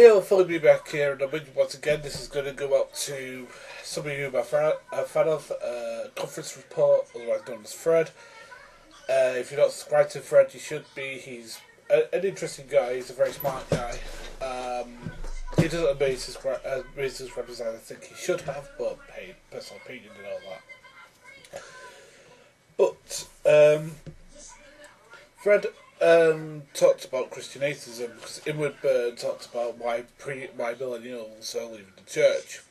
It'll fully be back here, and once again, this is going to go out to some of you I'm a fan of, Conference Report, otherwise known as Fred. If you're not subscribed to Fred, you should be. He's an interesting guy, he's a very smart guy. He doesn't raise his subscribers as I think he should have, but hey, personal opinion and all that. But, Fred talked about Christian atheism because Inward Bird talked about why millennials are leaving the church.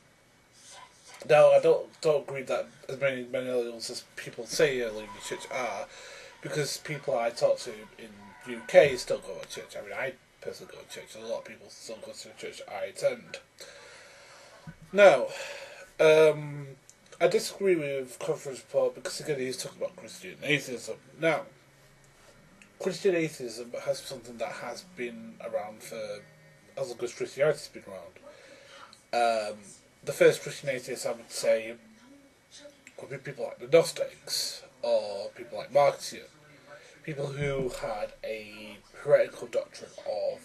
Now, I don't agree that as many millennials as people say are leaving the church are, because people I talk to in UK still go to church. I mean, I personally go to church, and a lot of people still go to the church I attend. Now, I disagree with Conference Report because again he's talking about Christian atheism. Now, Christian atheism has something that has been around for as long as Christianity's been around. The first Christian atheists I would say would be people like the Gnostics or people like Marxian, people who had a heretical doctrine of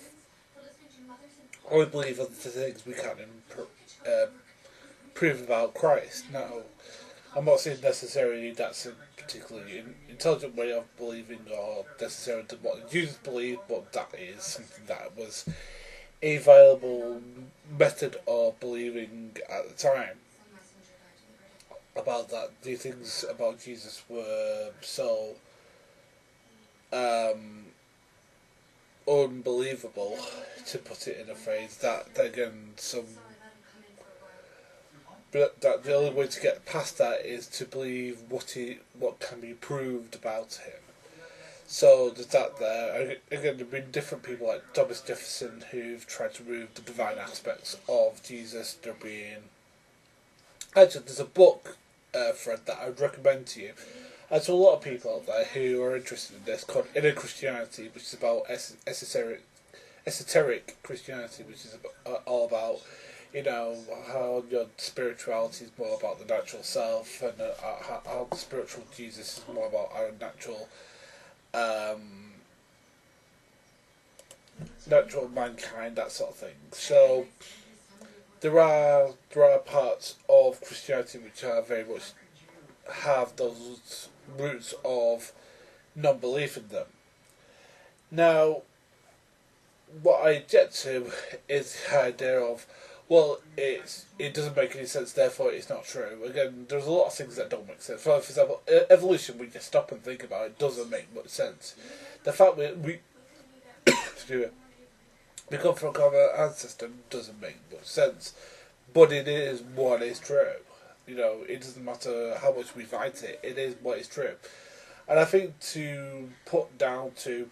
only believe in the things we can prove about Christ. Now, I'm not saying necessarily that's a particularly intelligent way of believing or necessarily what Jesus believed, but that is something that was a viable method of believing at the time. About that, these things about Jesus were so unbelievable, to put it in a phrase, that again that the only way to get past that is to believe what can be proved about him. So there's that there. Again, there have been different people like Thomas Jefferson who've tried to prove the divine aspects of Jesus. Actually, there's a book, Fred, that I would recommend to you. And to a lot of people out there who are interested in this, called Inner Christianity, which is about esoteric Christianity, which is all about, how your spirituality is more about the natural self, and how the spiritual Jesus is more about our natural mankind, that sort of thing. So there are parts of Christianity which are very much have those roots of non-belief in them. Now, what I get to is the idea of, well, it doesn't make any sense, therefore it's not true. Again, there's a lot of things that don't make sense. For example, evolution, we just stop and think about it, doesn't make much sense. The fact we come from a common ancestor doesn't make much sense, but it is what is true. It doesn't matter how much we fight it, it is what is true. And I think to put down to,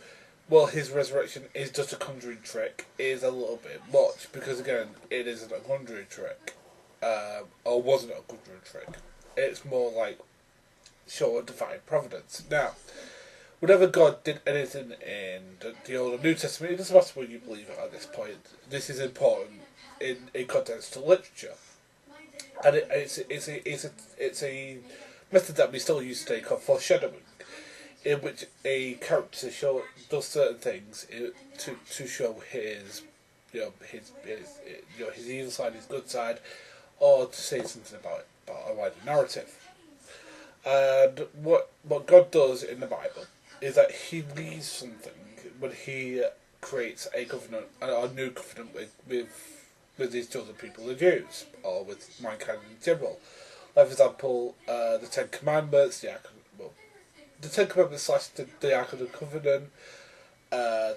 well, his resurrection is just a conjuring trick is a little bit much, because again, it isn't a conjuring trick, or wasn't a conjuring trick. It's more like, sure, divine providence. Now, whenever God did anything in the Old and New Testament, it doesn't matter what you believe at this point. This is important in context to literature, and it's a method that we still use today called foreshadowing, in which a character does certain things to show his evil side, his good side, or to say something about a wider narrative. And what God does in the Bible is that he leaves something when he creates a covenant, a new covenant with his chosen people, the Jews, or with mankind in general. Like, for example, the Ten Commandments, the Ten Commandments / the Ark of the Covenant, the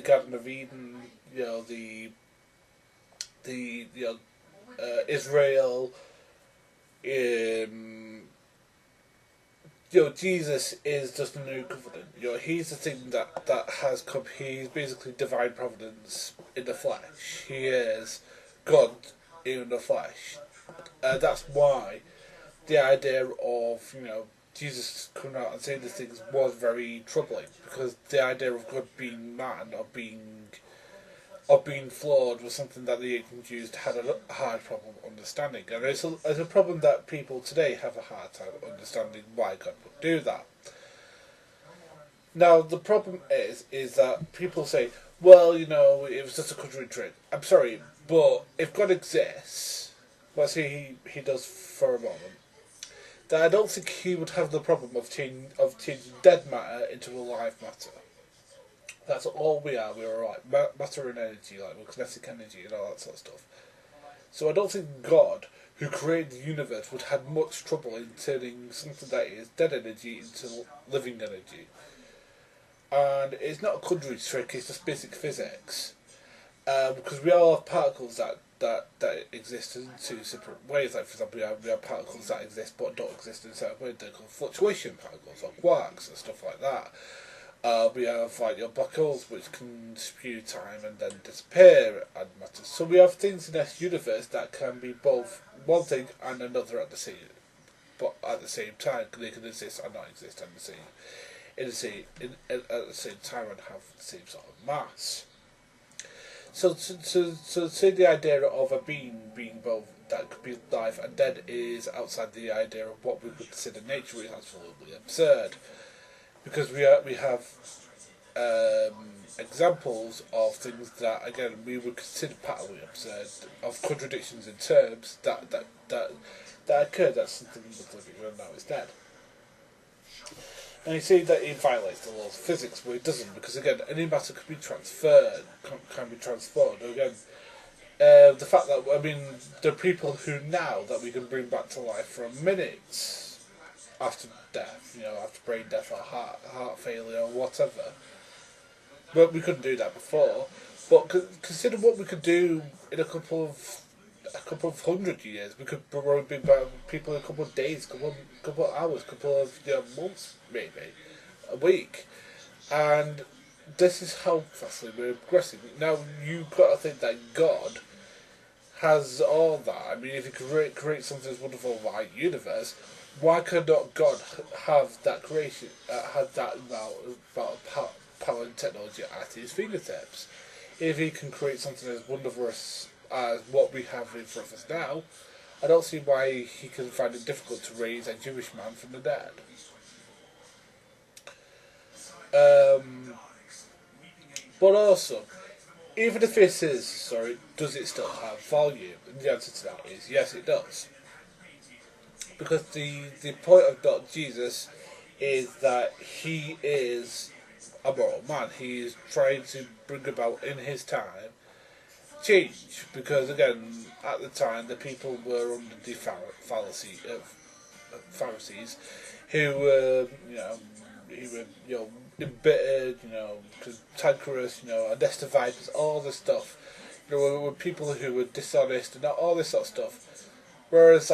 Garden of Eden, Israel. Jesus is just a new covenant. He's the thing that has come. He's basically divine providence in the flesh. He is God in the flesh. That's why the idea of Jesus coming out and saying these things was very troubling, because the idea of God being man or being flawed was something that the ancient Jews had a hard problem understanding, and it's a problem that people today have a hard time understanding why God would do that. Now the problem is that people say, well, it was just a country trick. I'm sorry, but if God exists, let's say he does for a moment, then I don't think he would have the problem of changing dead matter into alive matter. That's all we are. We're like matter and energy, like we're kinetic energy and all that sort of stuff. So I don't think God, who created the universe, would have much trouble in turning something that is dead energy into living energy. And it's not a conjuring trick, it's just basic physics. Because we all have particles that exist in two separate ways. Like, for example, we have particles that exist but don't exist in certain ways. They're called fluctuation particles, or quarks, and stuff like that. We have like your black holes, which can spew time and then disappear and matter. So we have things in this universe that can be both one thing and another at the same time. They can exist and not exist at the same time and have the same sort of mass. So say the idea of a being both that could be life and dead is outside the idea of what we would consider nature is absolutely absurd. Because we have examples of things that, again, we would consider patently absurd, of contradictions in terms that occur. That's something that's living and now is dead. And you see that it violates the laws of physics, but it doesn't, because again, any matter can be transferred, can be transformed. Again, the fact that, there are people who now that we can bring back to life for a minute after death, after brain death or heart failure or whatever. But we couldn't do that before. But consider what we could do in a couple of 100 years. We could probably bring back people in a couple of days, couple of hours, couple of months, maybe a week. And this is how fastly we're progressing. Now you've got to think that God has all that. If he could create something as wonderful like universe, why could not God have that creation, have that amount of power and technology at his fingertips? If he can create something as wonderful as what we have in front of us now, I don't see why he can find it difficult to raise a Jewish man from the dead. But also, even if this is, does it still have value? And the answer to that is yes, it does. Because the point of Jesus is that he is a moral man. He is trying to bring about in his time change. Because again, at the time, the people were under the Pharisees, who were embittered, cantankerous, vipers, all this stuff. There were people who were dishonest and all this sort of stuff. Whereas,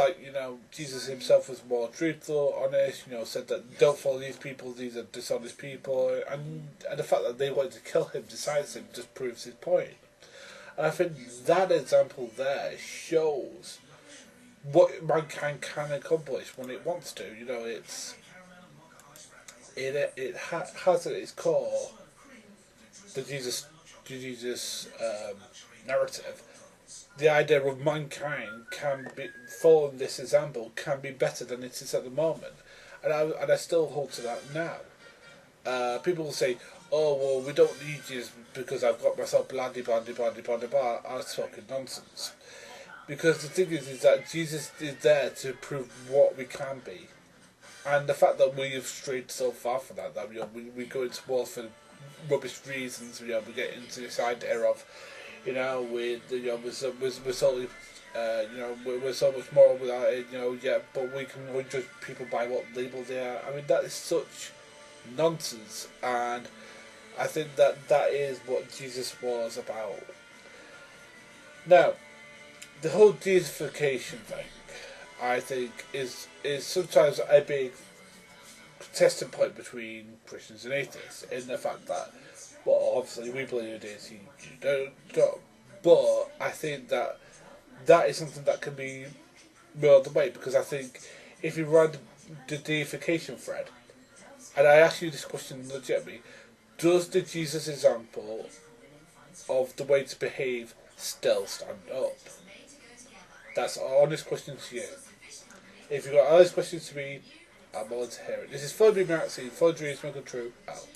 Jesus himself was more truthful, honest, said that don't follow these people, these are dishonest people, and the fact that they wanted to kill him, decisive, just proves his point. And I think that example there shows what mankind can accomplish when it wants to. It has at its core the Jesus narrative. The idea of mankind can be, following this example, can be better than it is at the moment, and I still hold to that now. People will say, "Oh well, we don't need Jesus because I've got myself blandy." I'm talking nonsense. Because the thing is that Jesus is there to prove what we can be, and the fact that we have strayed so far from that we go into war for rubbish reasons. We get into this idea of. We're so much more without it, but we can only judge people by what label they are. That is such nonsense, and I think that is what Jesus was about. Now, the whole deification thing, I think, is sometimes a big testing point between Christians and atheists, in the fact that, well, obviously we believe it is, you don't. But I think that is something that can be rolled away, because I think if you run the deification thread, and I ask you this question legitimately, does the Jesus example of the way to behave still stand up? That's an honest question to you. If you've got honest questions to me, I'm willing to hear it. This is Phoneybeetlemaniacxs, Phone Dreams Make Them True, out.